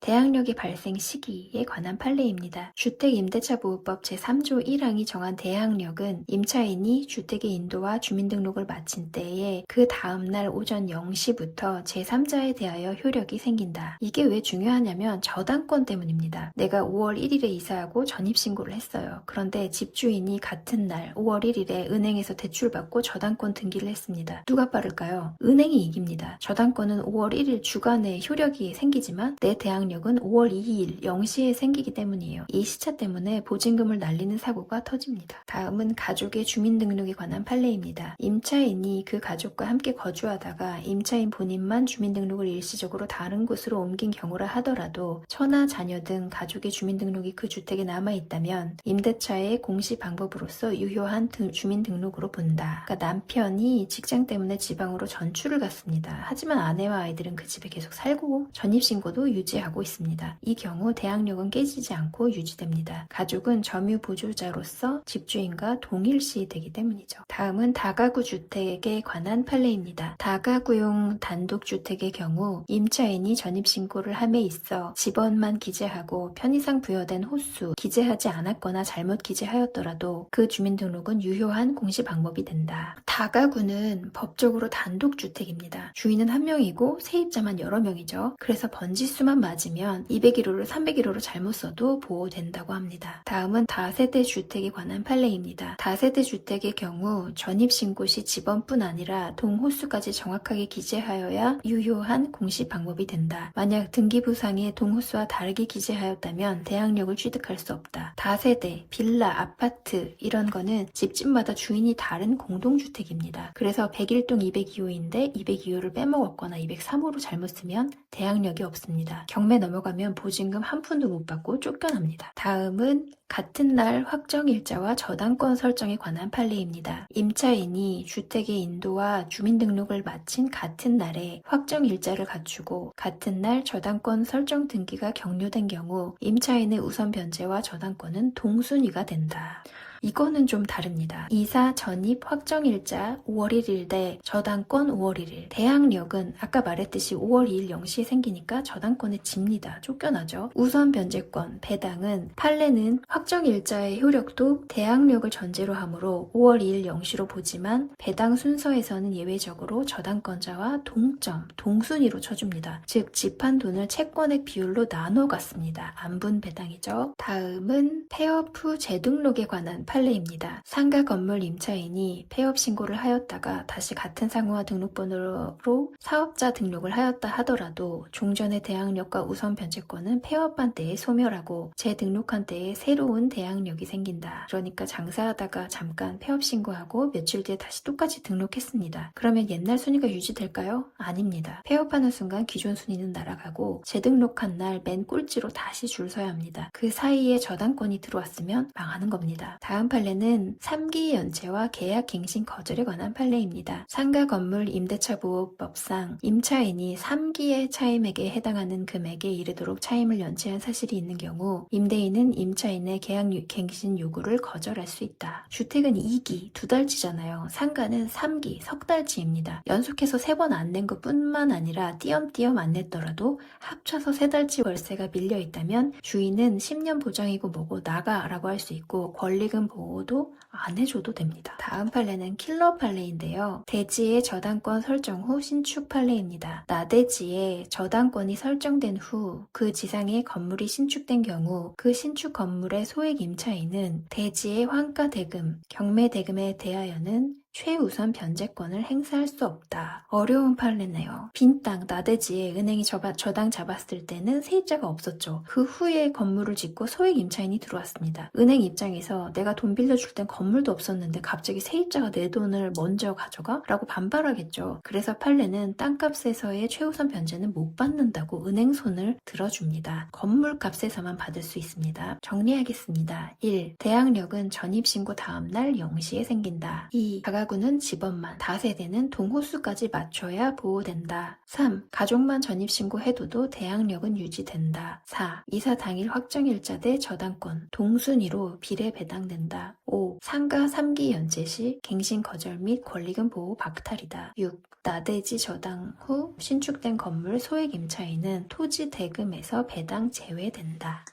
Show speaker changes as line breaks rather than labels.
대항력의 발생 시기에 관한 판례입니다. 주택임대차보호법 제3조 1항이 정한 대항력은 임차인이 주택의 인도와 주민등록을 마친 때에 그 다음날 오전 0시부터 제3자에 대하여 효력이 생긴다. 이게 왜 중요하냐면 저당권 때문입니다. 내가 5월 1일에 이사하고 전입신고를 했어요. 그런데 집주인이 같은 날 5월 1일에 은행에서 대출받고 저당권 등기를 했습니다. 누가 빠를까요? 은행이 이깁니다. 저당권은 5월 1일 주간에 효력이 생기지만 내 대항력은 5월 2일 0시에 생기기 때문이에요. 이 시차 때문에 보증금을 날리는 사고가 터집니다. 다음은 가족의 주민등록에 관한 판례입니다. 임차인이 그 가족과 함께 거주하다가 임차인 본인만 주민등록을 일시적으로 다른 곳으로 옮긴 경우라 하더라도 처나 자녀 등 가족의 주민등록이 그 주택에 남아있다면 임대차의 공시 방법으로서 유효한 주민등록으로 본다. 그러니까 남편이 직장 때문에 지방으로 전출을 갔습니다. 하지만 아내와 아이들은 그 집에 계속 살고 전입신고도 유지하고 있습니다. 이 경우 대항력은 깨지지 않고 유지됩니다. 가족은 점유 보조자로서 집주인과 동일시되기 때문이죠. 다음은 다가구 주택에 관한 판례입니다. 다가구용 단독주택의 경우 임차인이 전입신고를 함에 있어 집원만 기재하고 편의상 부여된 호수, 기재하지 않았거나 잘못 기재하였더라도 그 주민등록은 유효한 공시 방법이 된다. 다가구는 법적으로 단독주택입니다. 주인은 한 명이고 세입자만 여러 명이죠. 그래서 번지수만 맞으면 201호를 301호로 잘못 써도 보호된다고 합니다. 다음은 다세대 주택에 관한 판례입니다. 다세대 주택의 경우 전입신고 시 집원뿐 아니라 동호수까지 정확하게 기재하여야 유효한 공시 방법이 된다. 만약 등기부상에 동호수와 다르게 기재하였다면 대항력을 취득할 수 없다. 다세대, 빌라, 아파트 이런 거는 집집마다 주인이 다른 공동주택입니다. 그래서 101동 202호인데 202호를 빼먹었거나 203호로 잘못 쓰면 대항력이 없습니다. 경매 넘어가면 보증금 한 푼도 못 받고 쫓겨납니다. 다음은 같은 날 확정일자와 저당권 설정에 관한 판례입니다. 임차인이 주택의 인도와 주민등록을 마친 같은 날에 확정일자를 갖추고 같은 날 저당권 설정 등기가 격려된 경우 임차인의 우선 변제와 저당권은 동순위가 된다. 이거는 좀 다릅니다. 이사 전입 확정일자 5월 1일 대 저당권 5월 1일. 대항력은 아까 말했듯이 5월 2일 0시에 생기니까 저당권에 집니다. 쫓겨나죠. 우선 변제권, 배당은 판례는 확정일자의 효력도 대항력을 전제로 하므로 5월 2일 0시로 보지만 배당 순서에서는 예외적으로 저당권자와 동점, 동순위로 쳐줍니다. 즉 집한 돈을 채권액 비율로 나눠 갔습니다. 안분 배당이죠. 다음은 폐업 후 재등록에 관한 판례입니다. 상가 건물 임차인이 폐업 신고를 하였다가 다시 같은 상호와 등록번호로 사업자 등록을 하였다 하더라도 종전의 대항력과 우선 변제권은 폐업한 때에 소멸하고 재등록한 때에 새로운 대항력이 생긴다. 그러니까 장사하다가 잠깐 폐업 신고하고 며칠 뒤에 다시 똑같이 등록했습니다. 그러면 옛날 순위가 유지될까요? 아닙니다. 폐업하는 순간 기존 순위는 날아가고 재등록한 날 맨 꼴찌로 다시 줄 서야 합니다. 그 사이에 저당권이 들어왔으면 망하는 겁니다. 다음 판례는 3기 연체와 계약 갱신 거절에 관한 판례입니다. 상가 건물 임대차보호법상 임차인이 3기의 차임액에 해당하는 금액에 이르도록 차임을 연체한 사실이 있는 경우 임대인은 임차인의 계약 갱신 요구를 거절할 수 있다. 주택은 2기, 2달치잖아요. 상가는 3기, 석 달치입니다. 연속해서 3번 안 낸 것뿐만 아니라 띄엄띄엄 안 냈더라도 합쳐서 3달치 월세가 밀려있다면 주인은 10년 보장이고 뭐고 나가라고 할 수 있고 권리금 보호도 안 해줘도 됩니다. 다음 판례는 킬러 판례인데요. 대지의 저당권 설정 후 신축 판례입니다. 나대지에 저당권이 설정된 후 그 지상에 건물이 신축된 경우 그 신축 건물의 소액 임차인은 대지의 환가 대금, 경매 대금에 대하여는 최우선 변제권을 행사할 수 없다. 어려운 판례네요. 빈 땅, 나대지에 은행이 저당 잡았을 때는 세입자가 없었죠. 그 후에 건물을 짓고 소액 임차인이 들어왔습니다. 은행 입장에서 내가 돈 빌려줄 땐 건물도 없었는데 갑자기 세입자가 내 돈을 먼저 가져가? 라고 반발하겠죠. 그래서 판례는 땅값에서의 최우선 변제는 못 받는다고 은행 손을 들어줍니다. 건물값에서만 받을 수 있습니다. 정리하겠습니다. 1. 대항력은 전입신고 다음날 0시에 생긴다. 2. 다가구는 집업만, 다세대는 동호수까지 맞춰야 보호된다. 3. 가족만 전입신고해둬도 대항력은 유지된다. 4. 이사 당일 확정일자 대 저당권, 동순위로 비례 배당된다. 5. 상가 3기 연체 시 갱신 거절 및 권리금 보호 박탈이다. 6. 나대지 저당 후 신축된 건물 소액 임차인은 토지 대금에서 배당 제외된다.